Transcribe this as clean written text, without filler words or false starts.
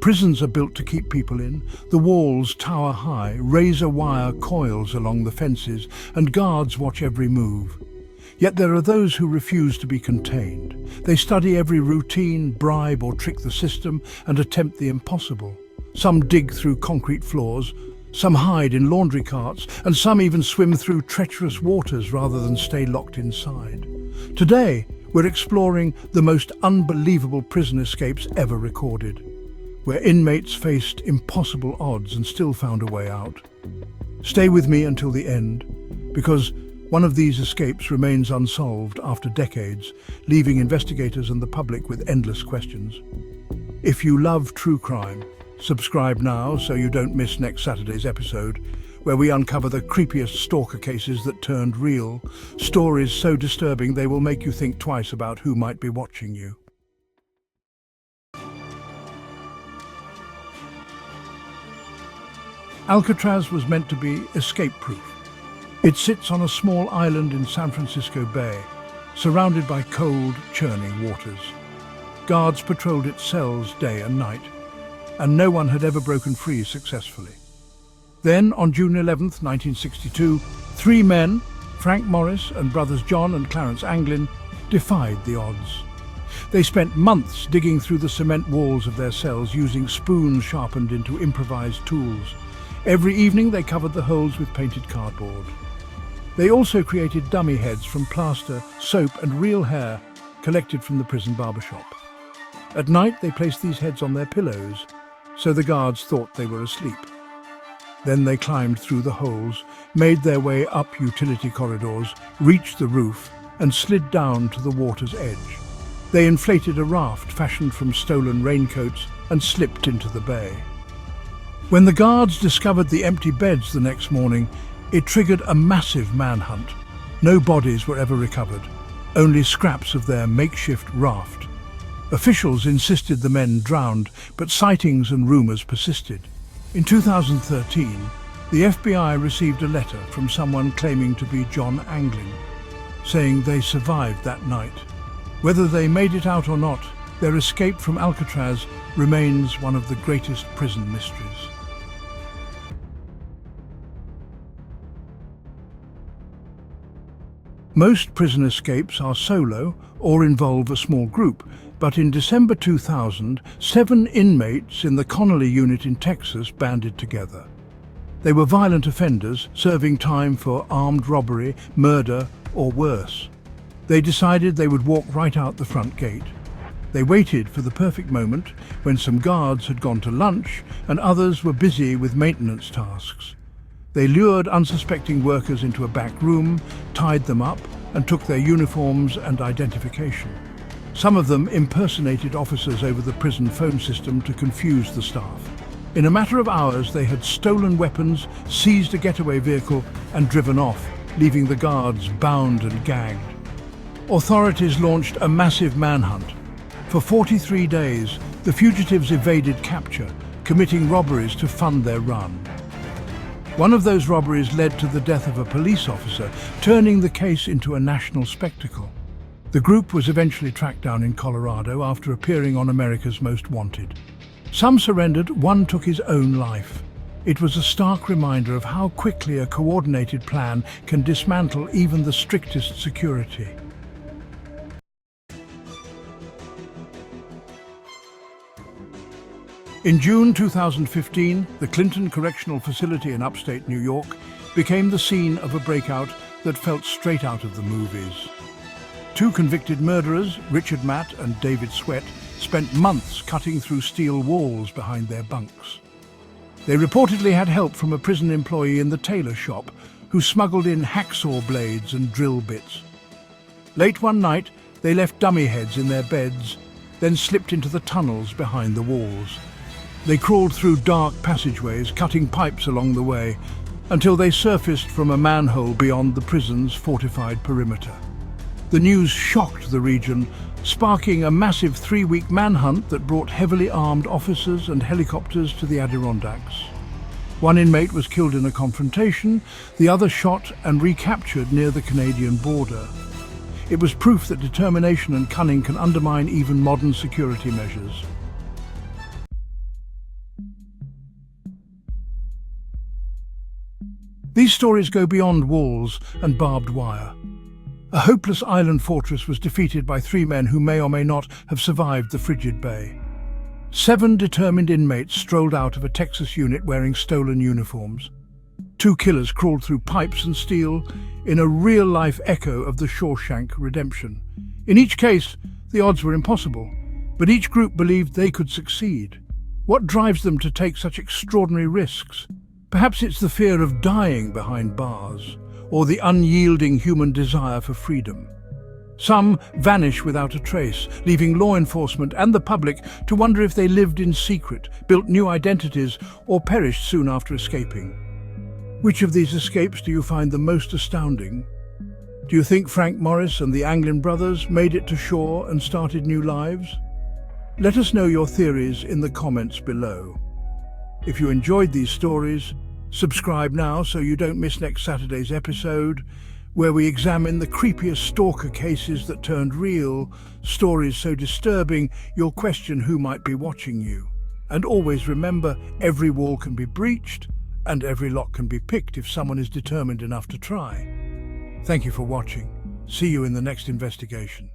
Prisons are built to keep people in. The walls tower high, razor wire coils along the fences, and guards watch every move. Yet there are those who refuse to be contained. They study every routine, bribe or trick the system, and attempt the impossible. Some dig through concrete floors, some hide in laundry carts, and some even swim through treacherous waters rather than stay locked inside. Today, we're exploring the most unbelievable prison escapes ever recorded, where inmates faced impossible odds and still found a way out. Stay with me until the end, because one of these escapes remains unsolved after decades, leaving investigators and the public with endless questions. If you love true crime, subscribe now so you don't miss next Saturday's episode, where we uncover the creepiest stalker cases that turned real, stories so disturbing they will make you think twice about who might be watching you. Alcatraz was meant to be escape-proof. It sits on a small island in San Francisco Bay, surrounded by cold, churning waters. Guards patrolled its cells day and night, and no one had ever broken free successfully. Then, on June 11th, 1962, three men, Frank Morris and brothers John and Clarence Anglin, defied the odds. They spent months digging through the cement walls of their cells using spoons sharpened into improvised tools. Every evening they covered the holes with painted cardboard. They also created dummy heads from plaster, soap and real hair collected from the prison barbershop. At night they placed these heads on their pillows, so the guards thought they were asleep. Then they climbed through the holes, made their way up utility corridors, reached the roof and slid down to the water's edge. They inflated a raft fashioned from stolen raincoats and slipped into the bay. When the guards discovered the empty beds the next morning, it triggered a massive manhunt. No bodies were ever recovered, only scraps of their makeshift raft. Officials insisted the men drowned, but sightings and rumors persisted. In 2013, the FBI received a letter from someone claiming to be John Anglin, saying they survived that night. Whether they made it out or not, their escape from Alcatraz remains one of the greatest prison mysteries. Most prison escapes are solo or involve a small group, but in December 2000, 7 inmates in the Connolly unit in Texas banded together. They were violent offenders, serving time for armed robbery, murder, or worse. They decided they would walk right out the front gate. They waited for the perfect moment when some guards had gone to lunch and others were busy with maintenance tasks. They lured unsuspecting workers into a back room, tied them up, and took their uniforms and identification. Some of them impersonated officers over the prison phone system to confuse the staff. In a matter of hours, they had stolen weapons, seized a getaway vehicle, and driven off, leaving the guards bound and gagged. Authorities launched a massive manhunt. For 43 days, the fugitives evaded capture, committing robberies to fund their run. One of those robberies led to the death of a police officer, turning the case into a national spectacle. The group was eventually tracked down in Colorado after appearing on America's Most Wanted. Some surrendered, one took his own life. It was a stark reminder of how quickly a coordinated plan can dismantle even the strictest security. In June 2015, the Clinton Correctional Facility in upstate New York became the scene of a breakout that felt straight out of the movies. 2 convicted murderers, Richard Matt and David Sweat, spent months cutting through steel walls behind their bunks. They reportedly had help from a prison employee in the tailor shop who smuggled in hacksaw blades and drill bits. Late one night, they left dummy heads in their beds, then slipped into the tunnels behind the walls. They crawled through dark passageways, cutting pipes along the way, until they surfaced from a manhole beyond the prison's fortified perimeter. The news shocked the region, sparking a massive 3-week manhunt that brought heavily armed officers and helicopters to the Adirondacks. One inmate was killed in a confrontation, the other shot and recaptured near the Canadian border. It was proof that determination and cunning can undermine even modern security measures. These stories go beyond walls and barbed wire. A hopeless island fortress was defeated by 3 men who may or may not have survived the frigid bay. 7 determined inmates strolled out of a Texas unit wearing stolen uniforms. 2 killers crawled through pipes and steel in a real-life echo of the Shawshank redemption. In each case, the odds were impossible, but each group believed they could succeed. What drives them to take such extraordinary risks? Perhaps it's the fear of dying behind bars, or the unyielding human desire for freedom. Some vanish without a trace, leaving law enforcement and the public to wonder if they lived in secret, built new identities, or perished soon after escaping. Which of these escapes do you find the most astounding? Do you think Frank Morris and the Anglin brothers made it to shore and started new lives? Let us know your theories in the comments below. If you enjoyed these stories, subscribe now so you don't miss next Saturday's episode, where we examine the creepiest stalker cases that turned real, stories so disturbing you'll question who might be watching you. And always remember, every wall can be breached, and every lock can be picked if someone is determined enough to try. Thank you for watching. See you in the next investigation.